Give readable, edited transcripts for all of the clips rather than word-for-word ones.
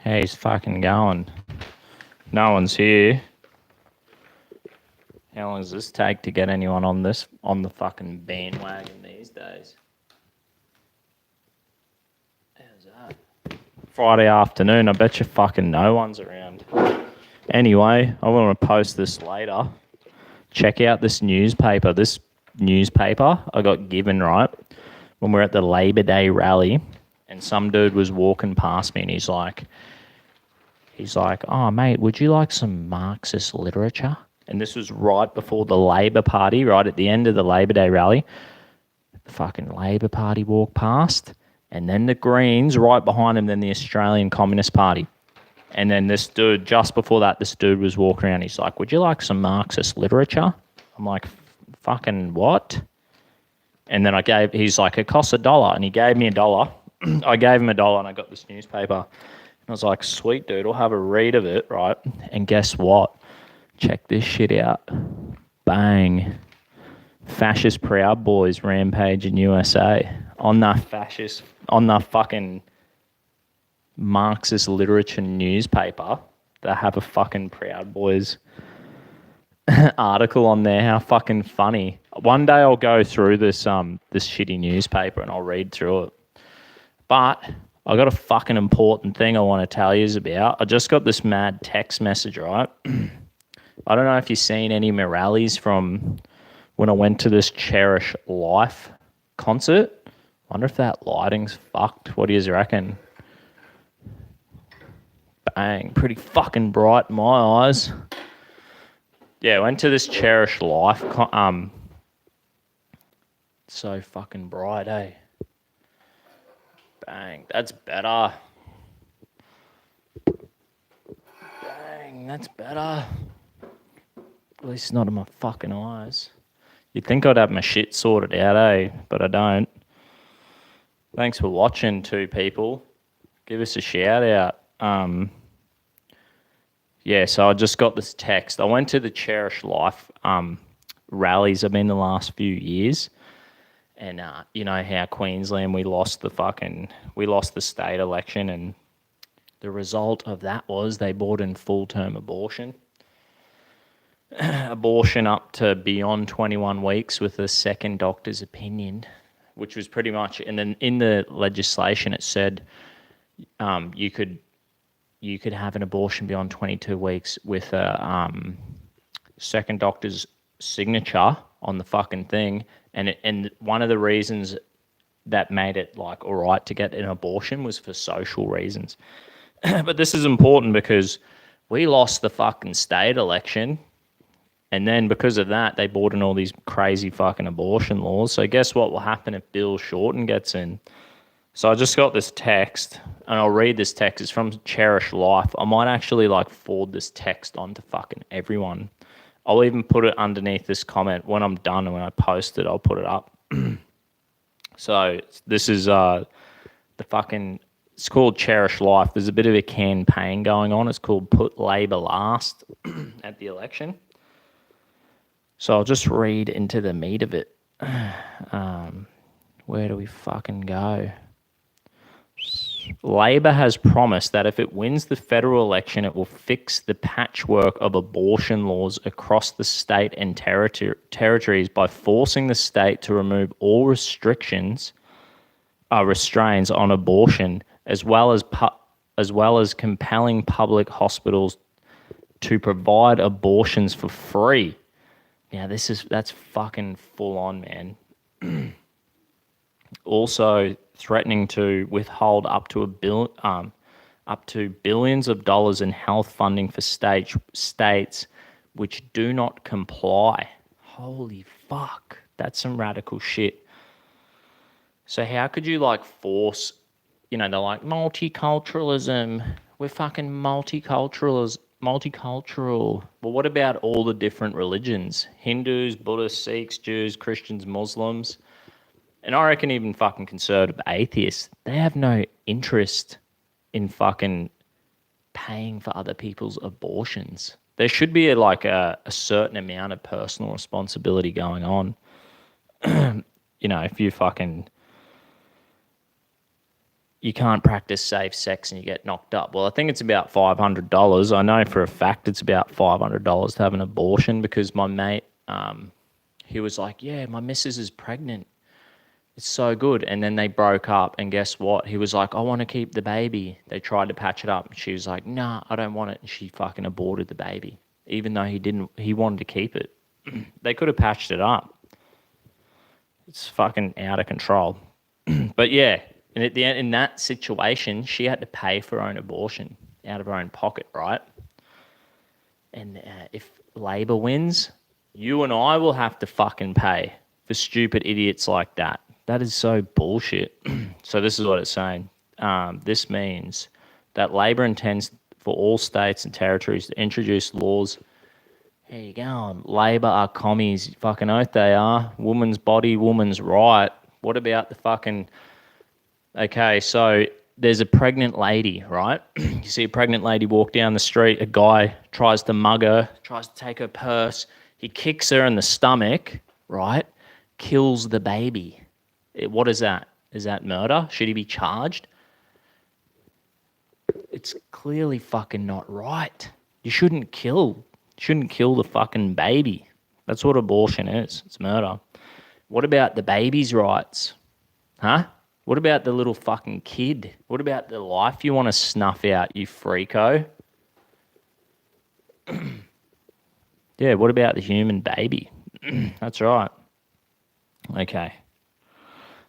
Hey, he's fucking going. No one's here. How long does this take to get anyone on the fucking bandwagon these days? How's that? Friday afternoon, I bet you fucking no one's around. Anyway, I want to post this later. Check out this newspaper. This newspaper I got given, right, when we were at the Labor Day rally, and some dude was walking past me and he's like, oh, mate, would you like some Marxist literature? And this was right before the Labor Party, right at the end of the Labor Day rally. The fucking Labor Party walked past, and then the Greens right behind him, then the Australian Communist Party. And then this dude, just before that, this dude was walking around. He's like, would you like some Marxist literature? I'm like, fucking what? And then he's like, it costs $1. And he gave me $1. I gave him $1 and I got this newspaper. I was like, sweet, dude, I'll have a read of it, right? And guess what? Check this shit out. Bang. Fascist Proud Boys rampage in USA. On the fucking Marxist literature newspaper, they have a fucking Proud Boys article on there. How fucking funny. One day I'll go through this shitty newspaper and I'll read through it. But I got a fucking important thing I want to tell you about. I just got this mad text message, right? I don't know if you've seen any murales from when I went to this Cherish Life concert. Wonder if that lighting's fucked. What do you reckon? Bang. Pretty fucking bright in my eyes. Yeah, I went to this Cherish Life. So fucking bright, eh? Bang, that's better. Bang, that's better. At least not in my fucking eyes. You'd think I'd have my shit sorted out, eh? But I don't. Thanks for watching, two people. Give us a shout out. Yeah, so I just got this text. I went to the Cherish Life rallies I've been the last few years. And you know how Queensland, we lost the state election, and the result of that was they brought in full-term abortion. Abortion up to beyond 21 weeks with a second doctor's opinion, which was pretty much, and then in the legislation it said you could have an abortion beyond 22 weeks with a second doctor's signature on the fucking thing. And one of the reasons that made it like all right to get an abortion was for social reasons. But this is important because we lost the fucking state election, and then because of that, they brought in all these crazy fucking abortion laws. So guess what will happen if Bill Shorten gets in? So I just got this text, and I'll read this text. It's from Cherish Life. I might actually like forward this text on to fucking everyone. I'll even put it underneath this comment when I'm done, and when I post it, I'll put it up. So this is it's called Cherish Life. There's a bit of a campaign going on. It's called Put Labor Last at the election. So I'll just read into the meat of it. Where do we fucking go? Labor has promised that if it wins the federal election, it will fix the patchwork of abortion laws across the state and territories by forcing the state to remove all restraints on abortion, as well as compelling public hospitals to provide abortions for free. Now that's fucking full on, man. Also threatening to withhold up to billions of dollars in health funding for states which do not comply. Holy fuck, that's some radical shit. So how could you like force, they're like multiculturalism, we're fucking multicultural. Well, what about all the different religions? Hindus, Buddhists, Sikhs, Jews, Christians, Muslims. And I reckon even fucking conservative atheists, they have no interest in fucking paying for other people's abortions. There should be a certain amount of personal responsibility going on. If you fucking, you can't practice safe sex and you get knocked up. Well, I think it's about $500. I know for a fact it's about $500 to have an abortion because my mate, he was like, yeah, my missus is pregnant. It's so good. And then they broke up, and guess what? He was like, I want to keep the baby. They tried to patch it up, and she was like, nah, I don't want it. And she fucking aborted the baby, even though he wanted to keep it. They could have patched it up. It's fucking out of control. But yeah, and at the end, in that situation, she had to pay for her own abortion out of her own pocket, right? And if Labor wins, you and I will have to fucking pay for stupid idiots like that. That is so bullshit. So this is what it's saying. This means that Labor intends for all states and territories to introduce laws. Here you go. Labor are commies. Fucking oath they are. Woman's body, woman's right. What about the fucking... Okay, so there's a pregnant lady, right? You see a pregnant lady walk down the street. A guy tries to mug her, tries to take her purse. He kicks her in the stomach, right? Kills the baby. What is that? Is that murder? Should he be charged? It's clearly fucking not right. You shouldn't kill the fucking baby. That's what abortion is. It's murder. What about the baby's rights? Huh? What about the little fucking kid? What about the life you want to snuff out, you freako? Yeah, what about the human baby? That's right. Okay.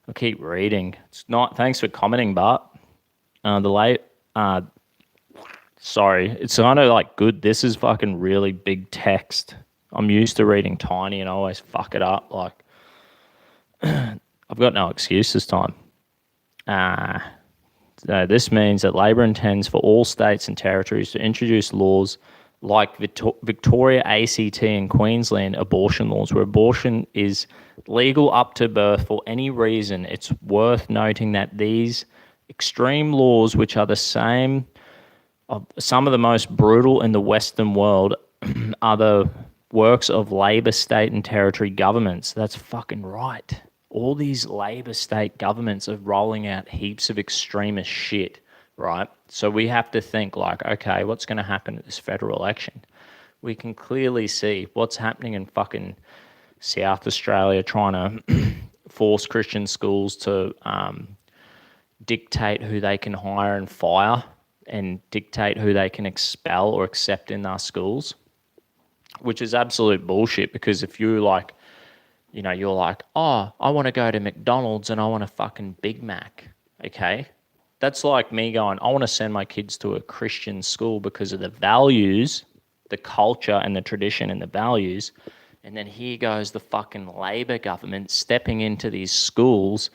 I'll keep reading. It's not. Thanks for commenting, Bart. Sorry, it's kind of like good. This is fucking really big text. I'm used to reading tiny and I always fuck it up. Like, I've got no excuse this time. So this means that Labor intends for all states and territories to introduce laws like Victoria, ACT, and Queensland abortion laws, where abortion is legal up to birth for any reason. It's worth noting that these extreme laws, which are the same of some of the most brutal in the Western world, are the works of Labor state and territory governments. That's fucking right. All these Labor state governments are rolling out heaps of extremist shit, right? So we have to think like, okay, what's going to happen at this federal election? We can clearly see what's happening in fucking South Australia, trying to force Christian schools to dictate who they can hire and fire and dictate who they can expel or accept in their schools, which is absolute bullshit. Because if you like, you know, you're like, oh, I want to go to McDonald's and I want a fucking Big Mac, okay? That's like me going, I want to send my kids to a Christian school because of the values, the culture and the tradition and the values. And then here goes the fucking Labor government stepping into these schools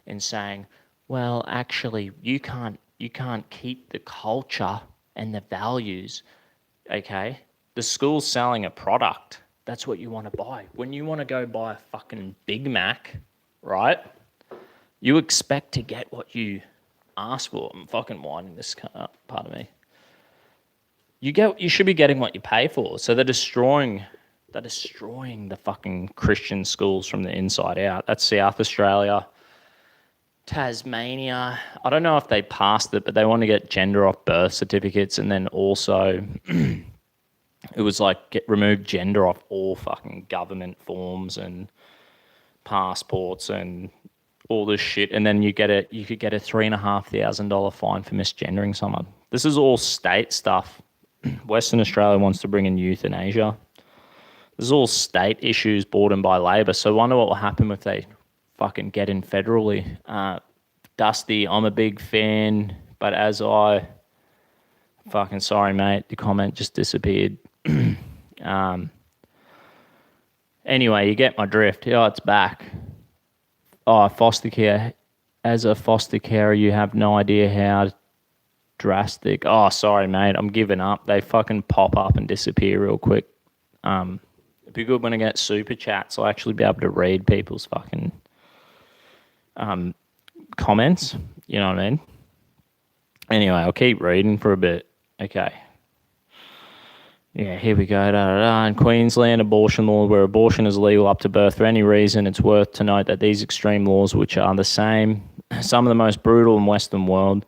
and saying, well, actually, you can't keep the culture and the values, okay? The school's selling a product. That's what you want to buy. When you want to go buy a fucking Big Mac, right, you expect to get what you ask for. I'm fucking whining this part of me. You should be getting what you pay for. So they're destroying the fucking Christian schools from the inside out. That's South Australia, Tasmania. I don't know if they passed it, but they want to get gender off birth certificates, and then also it was like remove gender off all fucking government forms and passports and all this shit, and then you could get a $3,500 fine for misgendering someone. This is all state stuff. Western Australia wants to bring in euthanasia. This is all state issues brought in by Labor. So I wonder what will happen if they fucking get in federally. Dusty, I'm a big fan, but as I fucking sorry, mate, the comment just disappeared. Anyway, you get my drift. Oh, it's back. Oh, foster care. As a foster carer, you have no idea how drastic. Oh, sorry, mate. I'm giving up. They fucking pop up and disappear real quick. It'd be good when I get super chats. I'll actually be able to read people's fucking comments. You know what I mean? Anyway, I'll keep reading for a bit. Okay. Yeah, here we go. Da, da, da. In Queensland, abortion law, where abortion is legal up to birth for any reason, it's worth to note that these extreme laws, which are the same, some of the most brutal in Western world,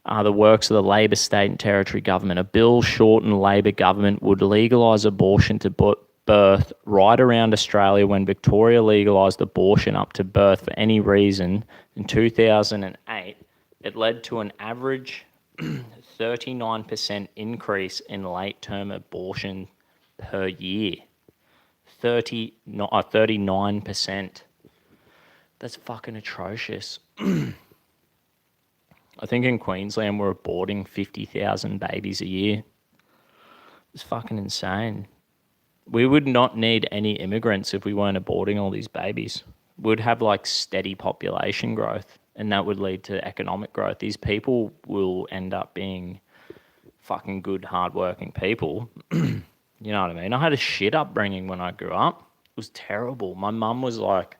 are the works of the Labor state and territory government. A bill shortened Labor government would legalise abortion to birth right around Australia when Victoria legalised abortion up to birth for any reason in 2008. It led to an average 39% increase in late-term abortion per year. 39%. That's fucking atrocious. I think in Queensland we're aborting 50,000 babies a year. It's fucking insane. We would not need any immigrants if we weren't aborting all these babies. We'd have like steady population growth, and that would lead to economic growth. These people will end up being fucking good, hardworking people. You know what I mean? I had a shit upbringing when I grew up. It was terrible. My mum was like,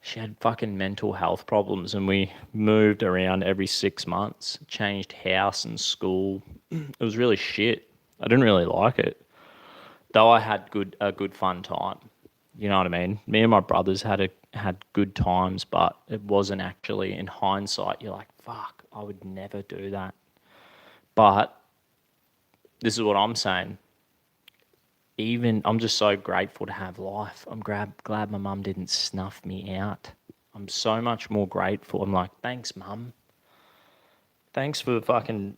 she had fucking mental health problems, and we moved around every 6 months, changed house and school. It was really shit. I didn't really like it, though I had a good fun time. You know what I mean? Me and my brothers had good times, but it wasn't actually, in hindsight, you're like, fuck, I would never do that. But this is what I'm saying. I'm just so grateful to have life. I'm glad my mum didn't snuff me out. I'm so much more grateful. I'm like, thanks, mum. Thanks for fucking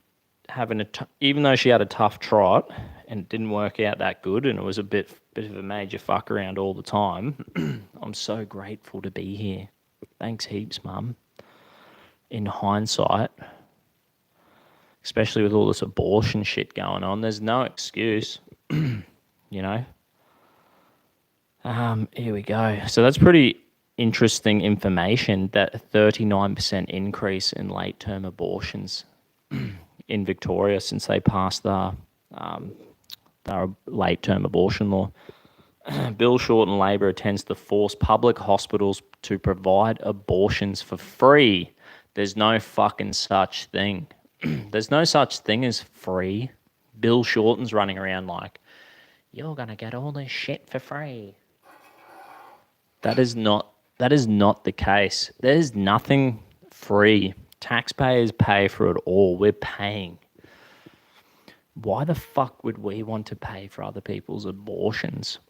having even though she had a tough trot and it didn't work out that good and it was a bit of a major fuck around all the time, I'm so grateful to be here. Thanks heaps, mum. In hindsight, especially with all this abortion shit going on, there's no excuse. You know? Here we go. So that's pretty interesting information, that a 39% increase in late-term abortions in Victoria since they passed the late-term abortion law. Bill Shorten Labor intends to force public hospitals to provide abortions for free. There's no fucking such thing. There's no such thing as free. Bill Shorten's running around like, you're going to get all this shit for free. That is not the case. There's nothing free. Taxpayers pay for it all. We're paying. Why the fuck would we want to pay for other people's abortions?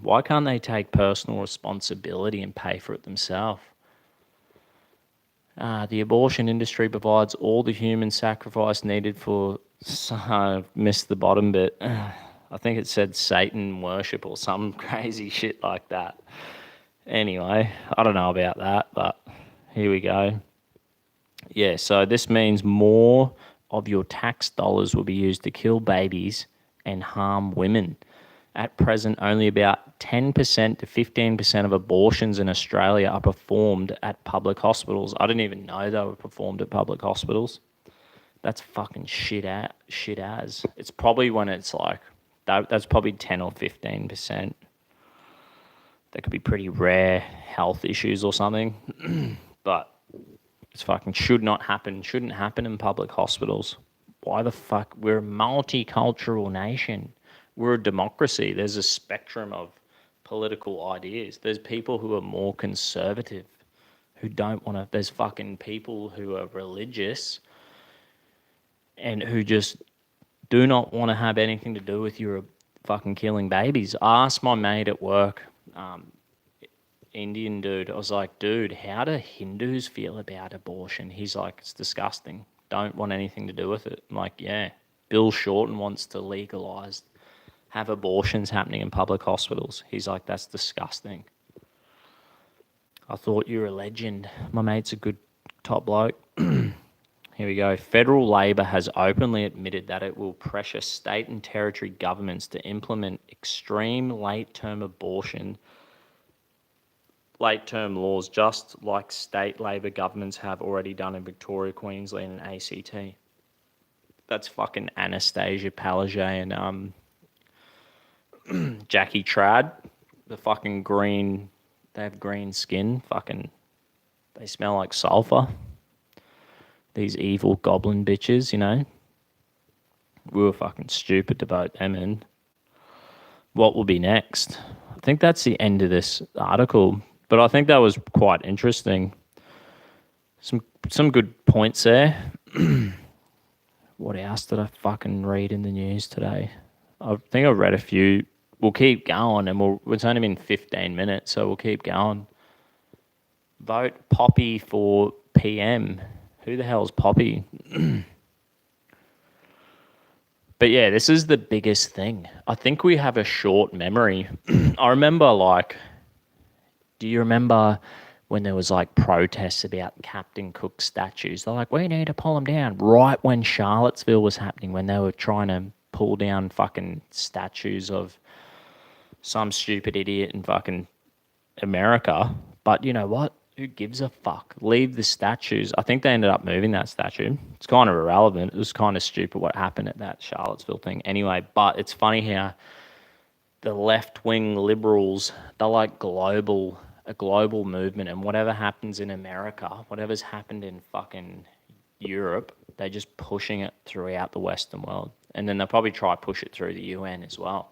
Why can't they take personal responsibility and pay for it themselves? The abortion industry provides all the human sacrifice needed for... I missed the bottom bit. I think it said Satan worship or some crazy shit like that. Anyway, I don't know about that, but here we go. Yeah, so this means more of your tax dollars will be used to kill babies and harm women. At present, only about 10% to 15% of abortions in Australia are performed at public hospitals. I didn't even know they were performed at public hospitals. That's fucking shit as. It's probably when it's like, that's probably 10 or 15%. That could be pretty rare health issues or something. But it's fucking shouldn't happen in public hospitals. Why the fuck? We're a multicultural nation. We're a democracy. There's a spectrum of political ideas. There's people who are more conservative, who don't want to... There's fucking people who are religious and who just do not want to have anything to do with your fucking killing babies. I asked my mate at work, Indian dude, I was like, dude, how do Hindus feel about abortion? He's like, it's disgusting. Don't want anything to do with it. I'm like, yeah. Bill Shorten wants to legalise, have abortions happening in public hospitals. He's like, that's disgusting. I thought you were a legend. My mate's a good top bloke. Here we go. Federal Labor has openly admitted that it will pressure state and territory governments to implement extreme late-term laws, just like state Labor governments have already done in Victoria, Queensland, and ACT. That's fucking Anastasia Palaszczuk and Jackie Trad. The fucking green... They have green skin. Fucking... They smell like sulfur. These evil goblin bitches, you know. We were fucking stupid to vote them in. What will be next? I think that's the end of this article, but I think that was quite interesting. Some good points there. What else did I fucking read in the news today? I think I read a few. We'll keep going, and it's only been 15 minutes, so we'll keep going. Vote Poppy for PM. Who the hell's Poppy? But yeah, this is the biggest thing. I think we have a short memory. I remember, do you remember when there was protests about Captain Cook statues? They're like, we need to pull them down. Right when Charlottesville was happening, when they were trying to pull down fucking statues of some stupid idiot in fucking America. But you know what? Who gives a fuck? Leave the statues. I think they ended up moving that statue. It's kind of irrelevant. It was kind of stupid what happened at that Charlottesville thing. Anyway, but it's funny how the left-wing liberals, they're like a global movement, and whatever happens in America, whatever's happened in fucking Europe, they're just pushing it throughout the Western world. And then they'll probably try to push it through the UN as well.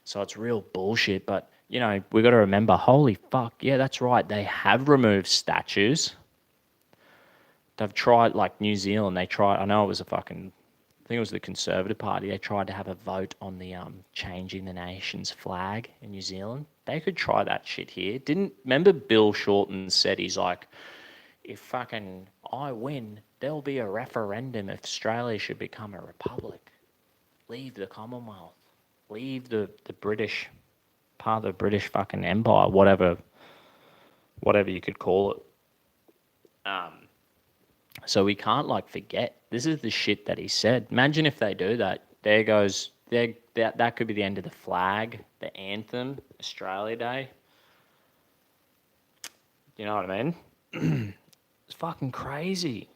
So it's real bullshit, but we got to remember, holy fuck, yeah, that's right. They have removed statues. They've tried, New Zealand, I know it was I think it was the Conservative Party. They tried to have a vote on the changing the nation's flag in New Zealand. They could try that shit here. Remember Bill Shorten said, he's like, if fucking I win, there'll be a referendum if Australia should become a republic. Leave the Commonwealth. Leave the British, part of the British fucking empire, whatever you could call it. So we can't forget. This is the shit that he said. Imagine if they do that. That could be the end of the flag, the anthem, Australia Day. You know what I mean? It's fucking crazy.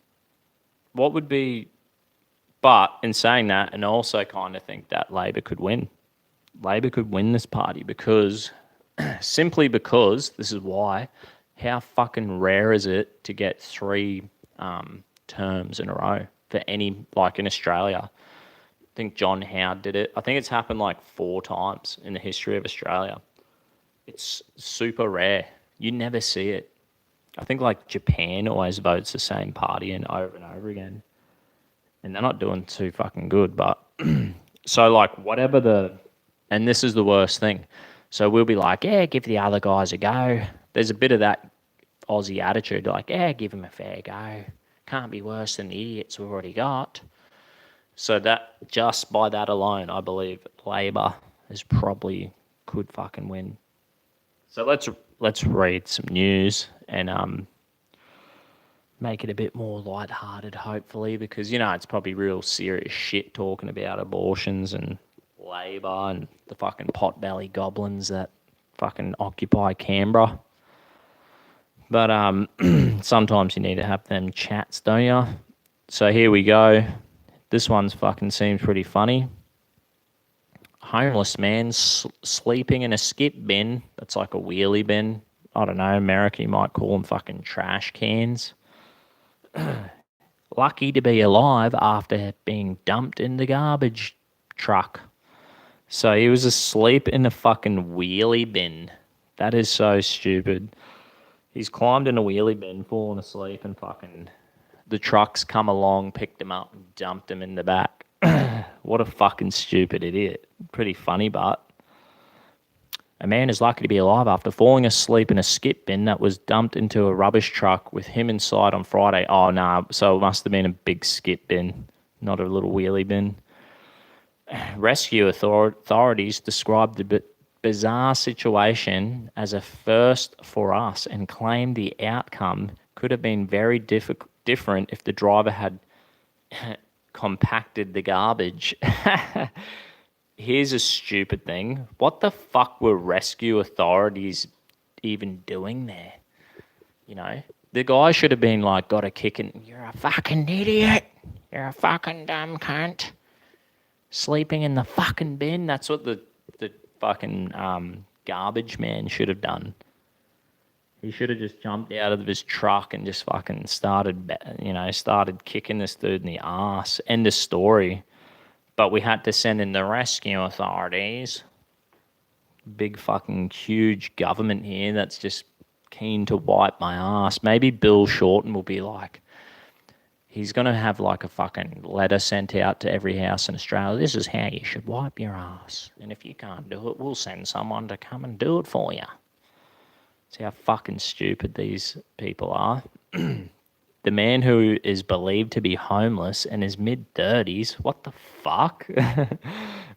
What would be... But in saying that, and I also kind of think that Labor could win. Labor could win this party simply because, this is why, how fucking rare is it to get 3 terms in a row for any, in Australia? I think John Howard did it. I think it's happened 4 times in the history of Australia. It's super rare. You never see it. I think Japan always votes the same party and over again. And they're not doing too fucking good, but so whatever and this is the worst thing. So we'll be yeah, give the other guys a go. There's a bit of that Aussie attitude, yeah, give them a fair go. Can't be worse than the idiots we've already got. So that, just by that alone, I believe Labor could fucking win. So let's read some news and make it a bit more lighthearted, hopefully, because it's probably real serious shit talking about abortions and Labor and the fucking Potbellied Goblins that fucking occupy Canberra. But sometimes you need to have them chats, don't you? So here we go. This one's fucking seems pretty funny. Homeless man sleeping in a skip bin. That's like a wheelie bin. I don't know, America, you might call them fucking trash cans. Lucky to be alive after being dumped in the garbage truck. So he was asleep in a fucking wheelie bin. That is so stupid. He's climbed in a wheelie bin, fallen asleep, and fucking the trucks come along, picked him up, and dumped him in the back. What a fucking stupid idiot. Pretty funny, but a man is lucky to be alive after falling asleep in a skip bin that was dumped into a rubbish truck with him inside on Friday. Oh, no, so it must have been a big skip bin, not a little wheelie bin. Rescue authorities described the bizarre situation as a first for us and claimed the outcome could have been very different if the driver had compacted the garbage. Here's a stupid thing. What the fuck were rescue authorities even doing there? The guy should have been got a kick and, you're a fucking idiot. You're a fucking dumb cunt. Sleeping in the fucking bin. That's what the fucking garbage man should have done. He should have just jumped out of his truck and just fucking started kicking this dude in the ass. End of story. But we had to send in the rescue authorities. Big fucking huge government here that's just keen to wipe my ass. Maybe Bill Shorten will be like, he's going to have like a fucking letter sent out to every house in Australia. This is how you should wipe your ass. And if you can't do it, we'll send someone to come and do it for you. See how fucking stupid these people are. The man who is believed to be homeless in his mid-30s, what the fuck,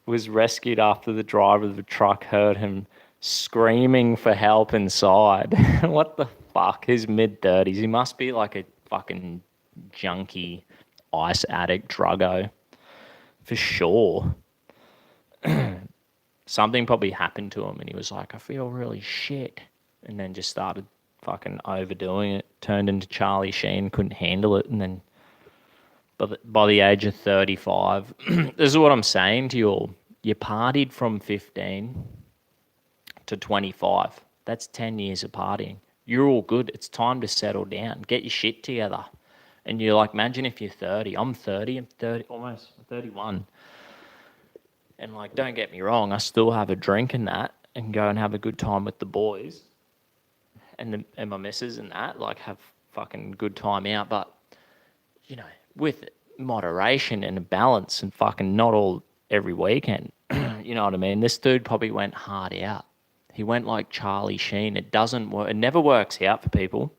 was rescued after the driver of the truck heard him screaming for help inside. What the fuck? His mid-30s. He must be like a fucking junkie, ice addict, druggo. For sure. Something probably happened to him and he was like, I feel really shit. And then just started fucking overdoing it, turned into Charlie Sheen, couldn't handle it, and then by the age of 35, this is what I'm saying to you all, you partied from 15 to 25. That's 10 years of partying. You're all good. It's time to settle down. Get your shit together. And you're like, imagine if you're 30. I'm 30, almost 31. And like, don't get me wrong, I still have a drink and that and go and have a good time with the boys. And my missus and that, like, have fucking good time out. But, you know, with moderation and a balance and fucking not all every weekend, you know what I mean? This dude probably went hard out. He went like Charlie Sheen. It doesn't work. It never works out for people.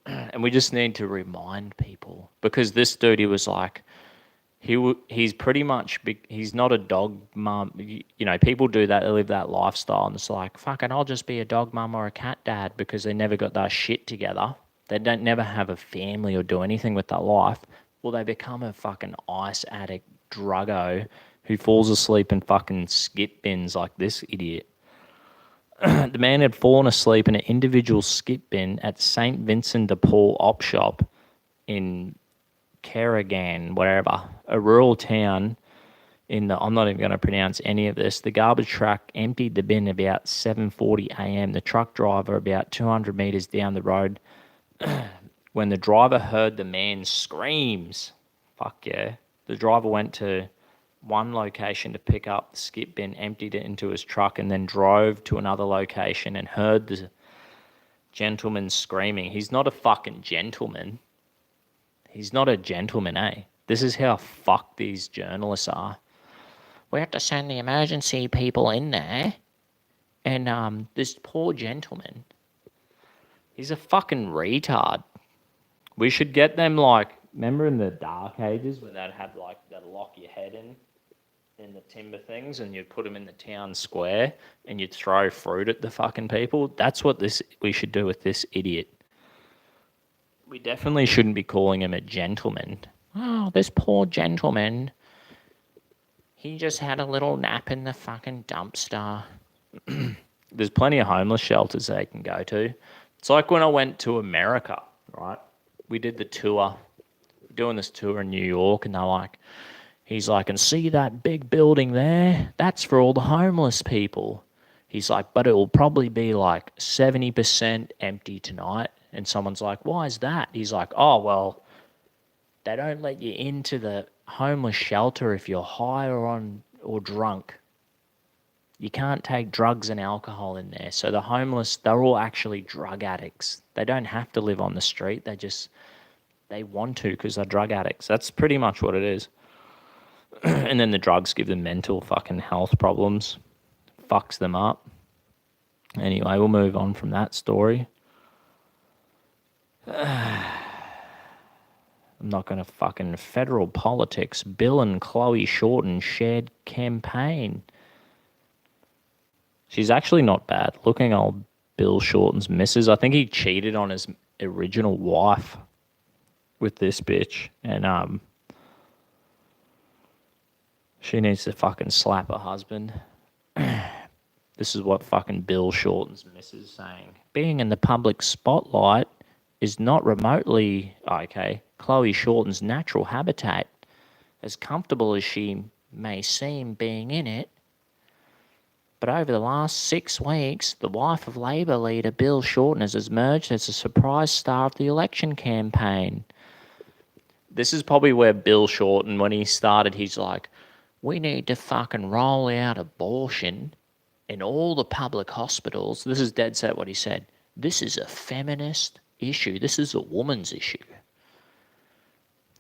And we just need to remind people. Because this dude, he was like, he's pretty much, he's not a dog mum. You know, people do that, they live that lifestyle, and it's like, fucking, I'll just be a dog mum or a cat dad because they never got that shit together. They don't never have a family or do anything with their life. Well, they become a fucking ice addict druggo who falls asleep in fucking skip bins like this idiot. The man had fallen asleep in an individual skip bin at St. Vincent de Paul op shop in Kerrigan, wherever, a rural town in the, I'm not even going to pronounce any of this. The garbage truck emptied the bin about 7:40 a.m. The truck driver about 200 meters down the road, when the driver heard the man's screams, fuck yeah, the driver went to one location to pick up the skip bin, emptied it into his truck, and then drove to another location and heard the gentleman screaming. He's not a fucking gentleman. He's not a gentleman, eh? This is how fucked these journalists are. We have to send the emergency people in there. And this poor gentleman, he's a fucking retard. We should get them like, remember in the dark ages when they'd have like, they'd lock your head in the timber things and you'd put them in the town square and you'd throw fruit at the fucking people? That's what we should do with this idiot. We definitely shouldn't be calling him a gentleman. Oh, this poor gentleman. He just had a little nap in the fucking dumpster. There's plenty of homeless shelters they can go to. It's like when I went to America, right? We did the tour. We're doing this tour in New York, and they're like, he's like, and see that big building there? That's for all the homeless people. He's like, but it will probably be like 70% empty tonight. And someone's like, why is that? He's like, oh, well, they don't let you into the homeless shelter if you're high or drunk. You can't take drugs and alcohol in there. So the homeless, they're all actually drug addicts. They don't have to live on the street. They want to because they're drug addicts. That's pretty much what it is. And then the drugs give them mental fucking health problems. Fucks them up. Anyway, we'll move on from that story. I'm not going to fucking federal politics. Bill and Chloe Shorten shared campaign. She's actually not bad. Looking old Bill Shorten's missus. I think he cheated on his original wife with this bitch. And she needs to fucking slap her husband. This is what fucking Bill Shorten's missus is saying. Being in the public spotlight is not remotely, okay, Chloe Shorten's natural habitat. As comfortable as she may seem being in it, but over the last 6 weeks, the wife of Labor leader Bill Shorten has emerged as a surprise star of the election campaign. This is probably where Bill Shorten, when he started, he's like, we need to fucking roll out abortion in all the public hospitals. This is dead set what he said. This is a feminist issue. This is a woman's issue.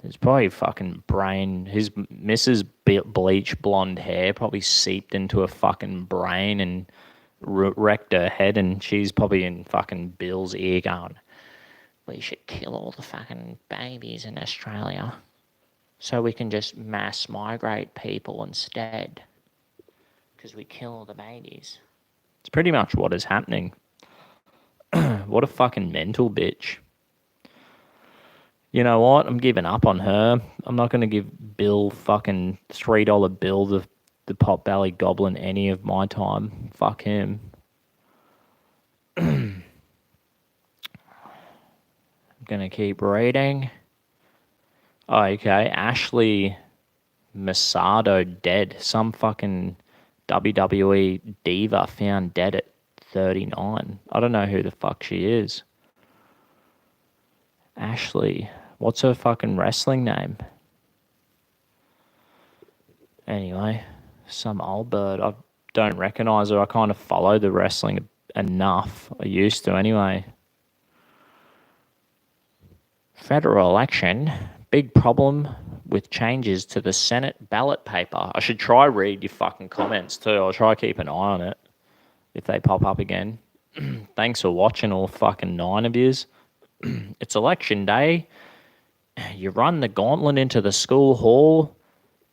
His probably fucking brain, his Mrs. Bleach blonde hair probably seeped into her fucking brain and wrecked her head, and she's probably in fucking Bill's ear going, we should kill all the fucking babies in Australia so we can just mass migrate people instead because we kill all the babies. It's pretty much what is happening. What a fucking mental bitch. You know what? I'm giving up on her. I'm not going to give Bill fucking $3 bill, the Potbellied Goblin, any of my time. Fuck him. I'm going to keep reading. Oh, okay. Ashley Masado dead. Some fucking WWE diva found dead at 39. I don't know who the fuck she is. Ashley. What's her fucking wrestling name? Anyway, some old bird. I don't recognise her. I kind of follow the wrestling enough. I used to anyway. Federal election. Big problem with changes to the Senate ballot paper. I should try read your fucking comments too. I'll try keep an eye on it if they pop up again. Thanks for watching, all fucking 9 of yous. It's election day. You run the gauntlet into the school hall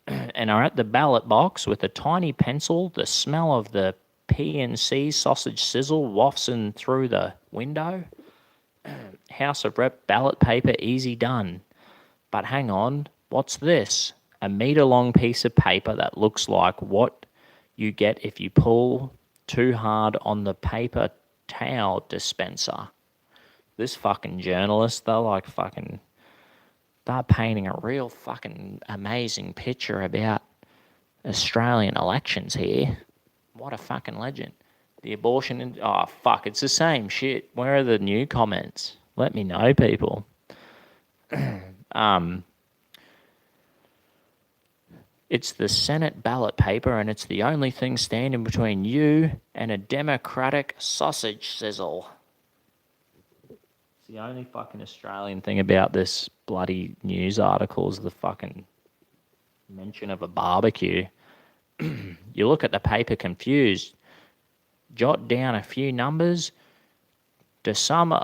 and are at the ballot box with a tiny pencil. The smell of the PNC sausage sizzle wafts in through the window. House of Rep ballot paper, easy done. But hang on, what's this? A metre-long piece of paper that looks like what you get if you pull too hard on the paper towel dispenser. This fucking journalist, they're painting a real fucking amazing picture about Australian elections here. What a fucking legend. The abortion, oh fuck, it's the same shit. Where are the new comments? Let me know, people. It's the Senate ballot paper, and it's the only thing standing between you and a Democratic sausage sizzle. It's the only fucking Australian thing about this bloody news article is the fucking mention of a barbecue. You look at the paper confused, jot down a few numbers. Do some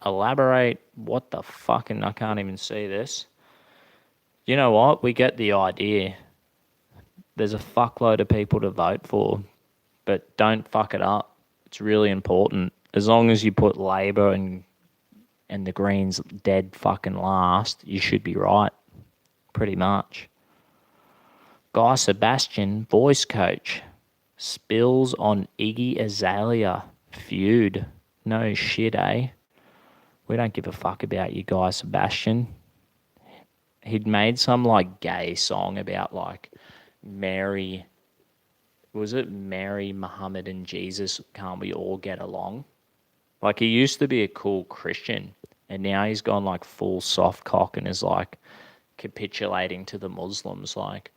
elaborate what the fucking, I can't even see this. You know what? We get the idea. There's a fuckload of people to vote for, but don't fuck it up. It's really important. As long as you put Labor and the Greens dead fucking last, you should be right. Pretty much. Guy Sebastian, voice coach, spills on Iggy Azalea feud. No shit, eh? We don't give a fuck about you, Guy Sebastian. He'd made some like gay song about like Mary, was it Mary, Muhammad and Jesus, can't we all get along? Like he used to be a cool Christian and now he's gone like full soft cock and is like capitulating to the Muslims like,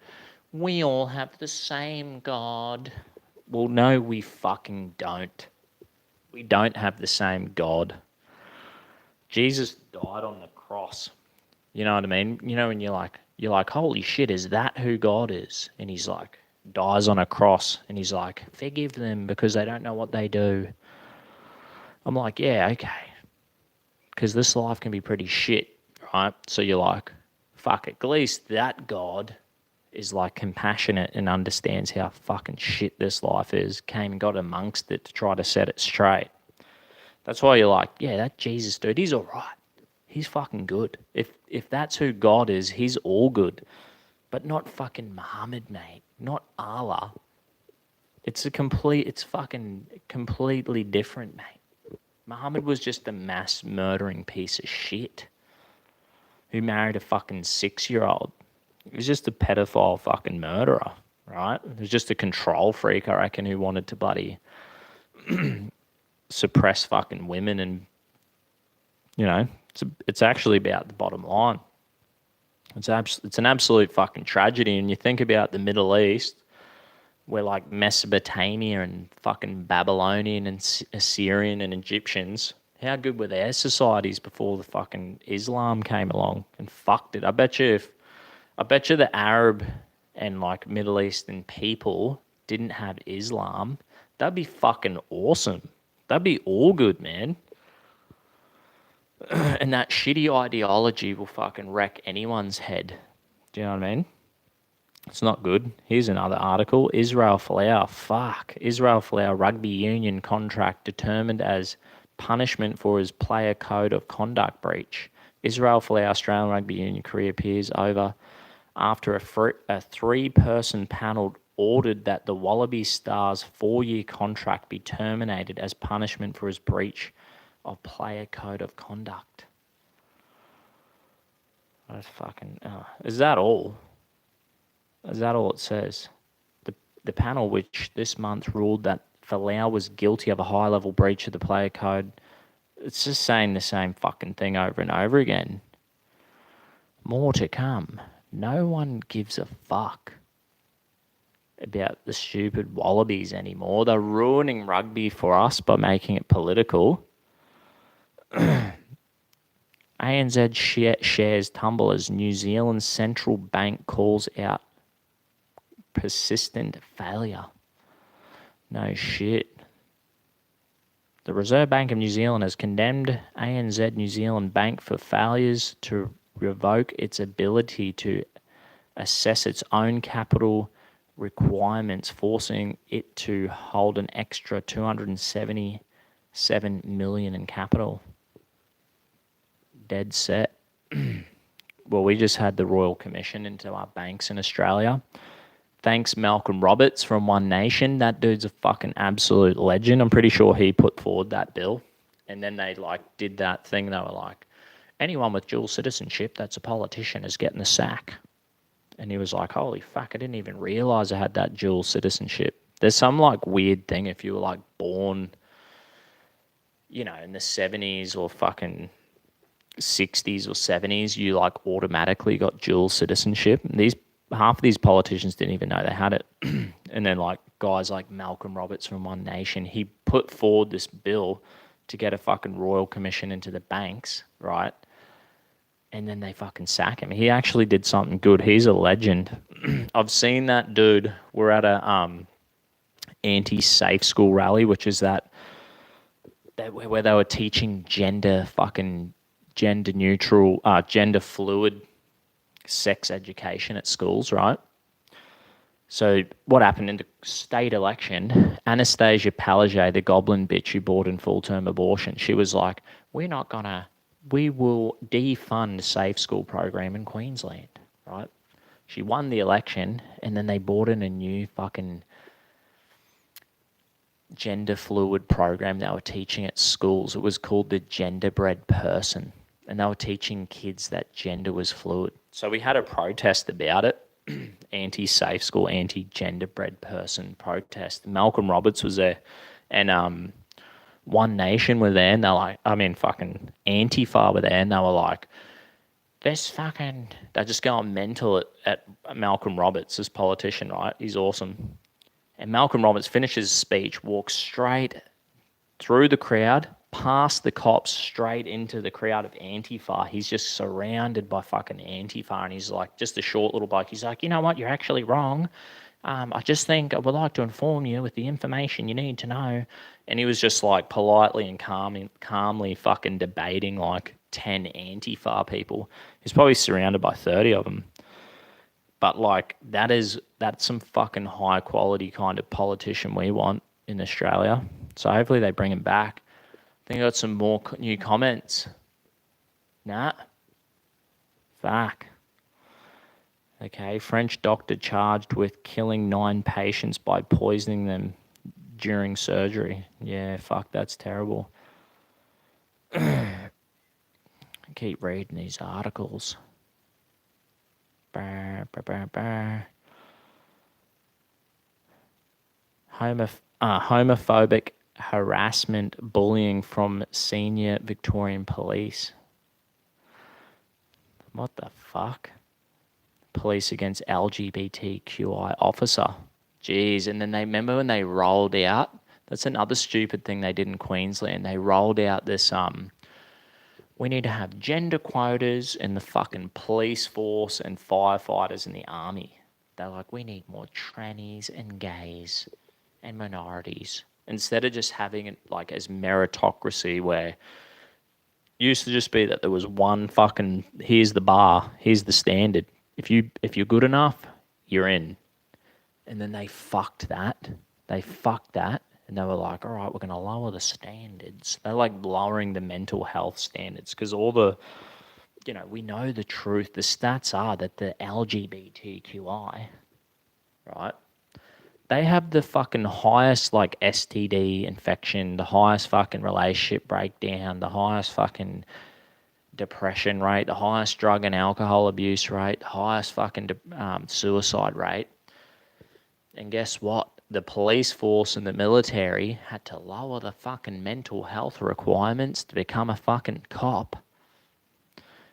we all have the same God. Well, no, we fucking don't. We don't have the same God. Jesus died on the cross. You know what I mean? You know, when you're like, holy shit, is that who God is? And he's like, dies on a cross, and he's like, forgive them because they don't know what they do. I'm like, yeah, okay. Because this life can be pretty shit, right? So you're like, fuck it. At least that God is like compassionate and understands how fucking shit this life is, came and got amongst it to try to set it straight. That's why you're like, yeah, that Jesus dude, he's all right. He's fucking good. If that's who God is, he's all good. But not fucking Muhammad, mate. Not Allah. It's fucking completely different, mate. Muhammad was just a mass murdering piece of shit who married a fucking 6-year-old. He was just a pedophile fucking murderer, right? He was just a control freak, I reckon, who wanted to bloody suppress fucking women and, you know, it's actually about the bottom line. It's an absolute fucking tragedy. And you think about the Middle East, where like Mesopotamia and fucking Babylonian and Assyrian and Egyptians, how good were their societies before the fucking Islam came along and fucked it? I bet you the Arab and like Middle Eastern people didn't have Islam, that'd be fucking awesome. That'd be all good, man. And that shitty ideology will fucking wreck anyone's head. Do you know what I mean? It's not good. Here's another article. Israel Folau. Fuck. Israel Folau rugby union contract determined as punishment for his player code of conduct breach. Israel Folau Australian rugby union career appears over after a three-person panel ordered that the Wallaby Stars' 4-year contract be terminated as punishment for his breach of player code of conduct. That's fucking... is that all? Is that all it says? The panel, which this month ruled that Folau was guilty of a high-level breach of the player code, it's just saying the same fucking thing over and over again. More to come. No one gives a fuck about the stupid Wallabies anymore. They're ruining rugby for us by making it political. ANZ shares tumble as New Zealand's central bank calls out persistent failure. No shit. The Reserve Bank of New Zealand has condemned ANZ New Zealand Bank for failures to revoke its ability to assess its own capital requirements, forcing it to hold an extra $277 million in capital. Dead set. Well, we just had the Royal Commission into our banks in Australia. Thanks, Malcolm Roberts from One Nation. That dude's a fucking absolute legend. I'm pretty sure he put forward that bill. And then they like did that thing. They were like, anyone with dual citizenship that's a politician is getting the sack. And he was like, holy fuck, I didn't even realize I had that dual citizenship. There's some like weird thing if you were like born, you know, in the 70s or fucking 60s or 70s, you like automatically got dual citizenship. And half of these politicians didn't even know they had it. And then like guys like Malcolm Roberts from One Nation, he put forward this bill to get a fucking royal commission into the banks, right? And then they fucking sack him. He actually did something good. He's a legend. I've seen that dude. We're at a anti-safe school rally, which is that where they were teaching gender neutral, gender fluid sex education at schools, right? So what happened in the state election, Anastasia Palaszczuk, the goblin bitch who bought in full-term abortion, she was like, we will defund safe school program in Queensland, right? She won the election, and then they bought in a new fucking gender fluid program they were teaching at schools. It was called the Genderbread Person, and they were teaching kids that gender was fluid. So we had a protest about it, anti-safe school, anti-genderbread person protest. Malcolm Roberts was there, and One Nation were there, and they're like, fucking Antifa were there, and they were like, they're just going mental at Malcolm Roberts, this politician, right? He's awesome. And Malcolm Roberts finishes his speech, walks straight through the crowd, past the cops, straight into the crowd of Antifa. He's just surrounded by fucking Antifa, and he's like, just a short little bloke. He's like, you know what? You're actually wrong. I just think I would like to inform you with the information you need to know. And he was just like politely and calmly fucking debating like 10 Antifa people. He's probably surrounded by 30 of them. But like that's some fucking high quality kind of politician we want in Australia. So hopefully they bring him back. I think I got some more new comments. Nah. Fuck. Okay, French doctor charged with killing 9 patients by poisoning them during surgery. Yeah, fuck, that's terrible. Keep reading these articles. Homophobic harassment, bullying from senior Victorian police. What the fuck? police against LGBTQI officer. Jeez, and then they remember when they rolled out, that's another stupid thing they did in Queensland. They rolled out this we need to have gender quotas in the fucking police force and firefighters in the army. They're like, we need more trannies and gays and minorities. Instead of just having it like as meritocracy where it used to just be that there was one fucking, here's the bar, here's the standard. If you're good enough, you're in. And then they fucked that. And they were like, all right, we're going to lower the standards. They're like lowering the mental health standards because all the, we know the truth. The stats are that the LGBTQI, right, they have the fucking highest like STD infection, the highest fucking relationship breakdown, the highest fucking depression rate, the highest drug and alcohol abuse rate, the highest fucking suicide rate. And guess what? The police force and the military had to lower the fucking mental health requirements to become a fucking cop.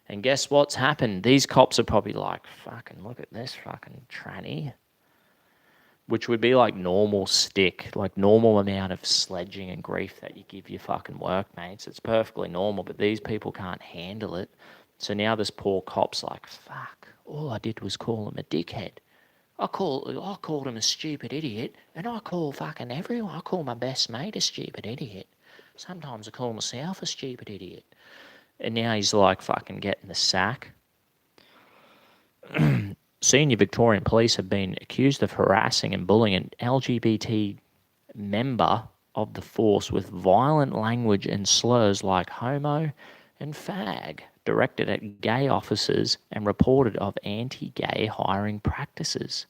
And guess what's happened? These cops are probably like, fucking look at this fucking tranny. Which would be like normal stick, like normal amount of sledging and grief that you give your fucking workmates. It's perfectly normal, but these people can't handle it. So now this poor cop's like, fuck, all I did was call him a dickhead. I called him a stupid idiot, and I call fucking everyone. I call my best mate a stupid idiot. Sometimes I call myself a stupid idiot. And now he's like fucking getting the sack. Senior Victorian police have been accused of harassing and bullying an LGBT member of the force with violent language and slurs like homo and fag directed at gay officers and reported of anti-gay hiring practices.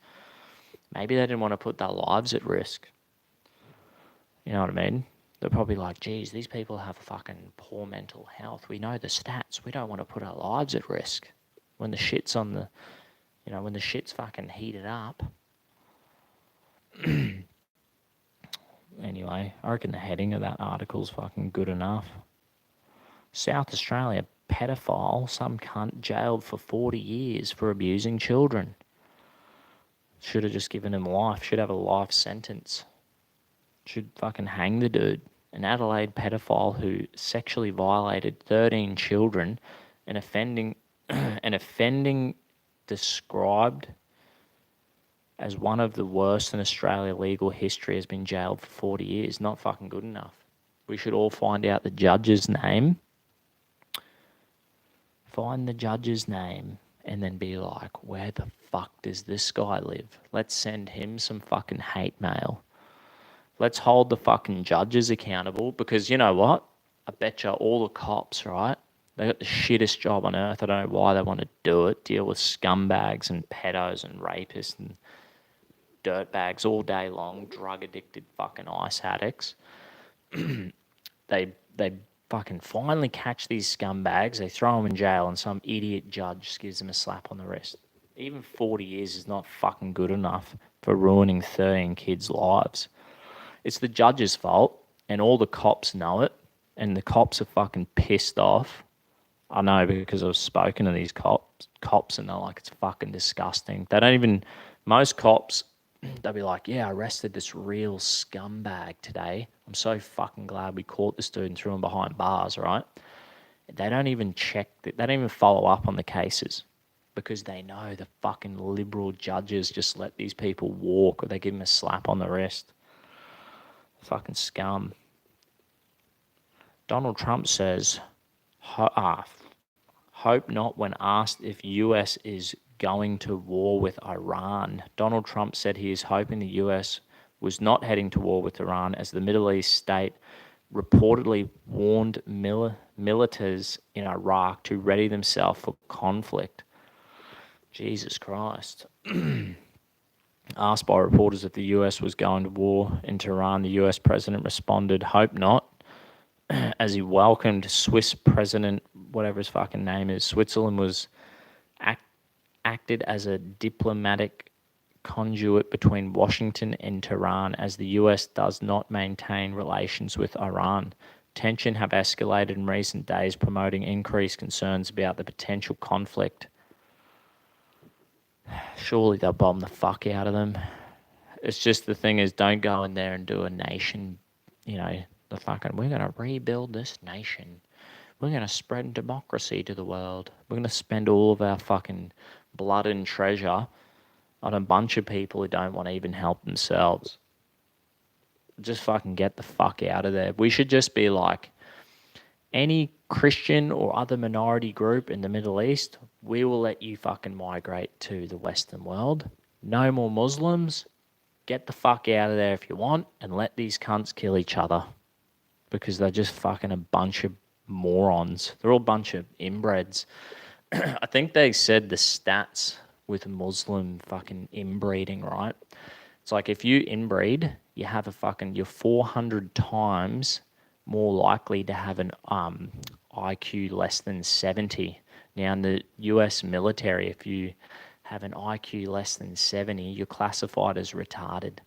Maybe they didn't want to put their lives at risk. You know what I mean? They're probably like, geez, these people have fucking poor mental health. We know the stats. We don't want to put our lives at risk when the shit's on the, when the shit's fucking heated up. Anyway, I reckon the heading of that article's fucking good enough. South Australia pedophile, some cunt jailed for 40 years for abusing children. Should have just given him life. Should have a life sentence. Should fucking hang the dude. An Adelaide pedophile who sexually violated 13 children and offending described as one of the worst in Australia legal history has been jailed for 40 years. Not fucking good enough. We should all find out the judge's name. Find the judge's name and then be like, where the fuck does this guy live? Let's send him some fucking hate mail. Let's hold the fucking judges accountable because you know what? I bet you all the cops, right? They got the shittest job on earth. I don't know why they want to do it. Deal with scumbags and pedos and rapists and dirtbags all day long, drug-addicted fucking ice addicts. They fucking finally catch these scumbags, they throw them in jail, and some idiot judge just gives them a slap on the wrist. Even 40 years is not fucking good enough for ruining 13 kids' lives. It's the judge's fault, and all the cops know it, and the cops are fucking pissed off. I know because I've spoken to these cops, and they're like, it's fucking disgusting. They don't even, most cops, they'll be like, yeah, I arrested this real scumbag today. I'm so fucking glad we caught this dude and threw him behind bars, right? They don't even check, they don't even follow up on the cases because they know the fucking liberal judges just let these people walk or they give them a slap on the wrist. Fucking scum. Donald Trump says, hope not when asked if US is going to war with Iran. Donald Trump said he is hoping the US was not heading to war with Iran as the Middle East state reportedly warned militaries in Iraq to ready themselves for conflict. Jesus Christ. Asked by reporters if the US was going to war in Tehran, the US president responded, hope not, as he welcomed Swiss president, whatever his fucking name is. Switzerland was acted as a diplomatic conduit between Washington and Tehran as the US does not maintain relations with Iran. Tension have escalated in recent days, promoting increased concerns about the potential conflict. surely they'll bomb the fuck out of them. It's just the thing is, don't go in there and do a nation, the fucking, we're going to rebuild this nation. We're going to spread democracy to the world. We're going to spend all of our fucking blood and treasure on a bunch of people who don't want to even help themselves. Just fucking get the fuck out of there. We should just be like, any Christian or other minority group in the Middle East, we will let you fucking migrate to the Western world. No more Muslims. Get the fuck out of there if you want, and let these cunts kill each other. Because they're just fucking a bunch of morons. They're all a bunch of inbreds. I think they said the stats with Muslim fucking inbreeding, right? It's like if you inbreed, you have you're 400 times more likely to have an IQ less than 70. Now in the US military, if you have an IQ less than 70, you're classified as retarded.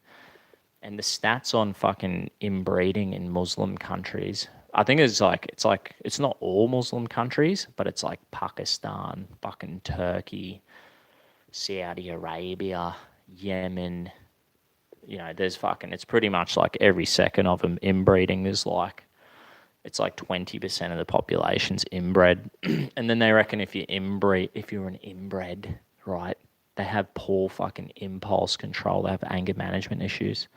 And the stats on fucking inbreeding in Muslim countries, I think it's not all Muslim countries, but it's like Pakistan, fucking Turkey, Saudi Arabia, Yemen. There's it's pretty much like every second of them inbreeding is it's like 20% of the population's inbred. And then they reckon if you're an inbred, right, they have poor fucking impulse control. They have anger management issues.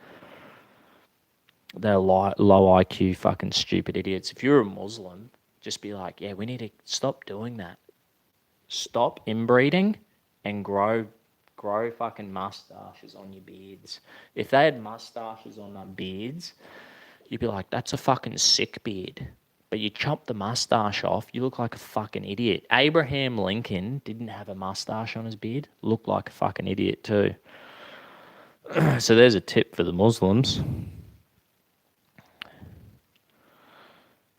They're low IQ fucking stupid idiots. If you're a Muslim, just be like, yeah, we need to stop doing that. Stop inbreeding and grow fucking mustaches on your beards. If they had mustaches on their beards, you'd be like, that's a fucking sick beard. But you chop the mustache off, you look like a fucking idiot. Abraham Lincoln didn't have a mustache on his beard, looked like a fucking idiot too. So there's a tip for the Muslims.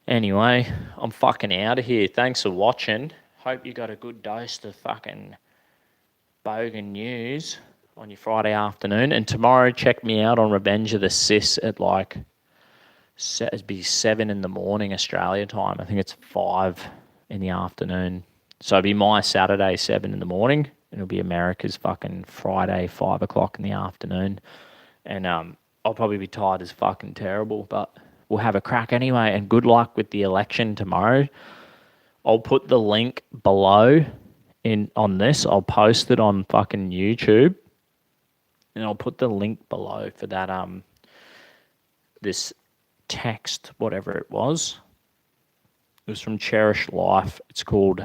Anyway, I'm fucking out of here. Thanks for watching. Hope you got a good dose of fucking bogan news on your Friday afternoon. And tomorrow, check me out on Revenge of the Sis at it'd be 7 in the morning Australia time. I think it's 5 in the afternoon. So it'll be my Saturday, 7 in the morning. And it'll be America's fucking Friday, 5 o'clock in the afternoon. And I'll probably be tired as fucking terrible, but we'll have a crack anyway. And good luck with the election tomorrow. I'll put the link below on this. I'll post it on fucking YouTube. And I'll put the link below for that this text, whatever it was. It was from Cherish Life. It's called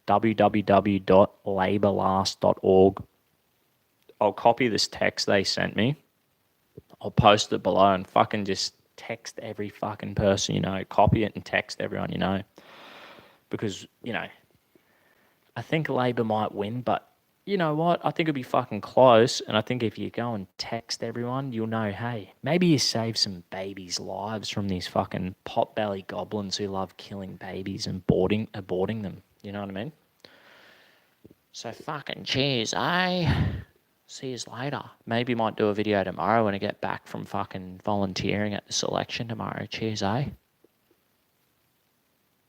www.laborlast.org. I'll copy this text they sent me. I'll post it below and fucking just text every fucking person you know. Copy it and text everyone you know. Because, I think Labor might win, but you know what? I think it'll be fucking close. And I think if you go and text everyone, you'll know, hey, maybe you save some babies' lives from these fucking pot-bellied goblins who love killing babies and aborting them. You know what I mean? So fucking cheers, eh? See you later. Maybe might do a video tomorrow when I get back from fucking volunteering at this election tomorrow. Cheers, eh?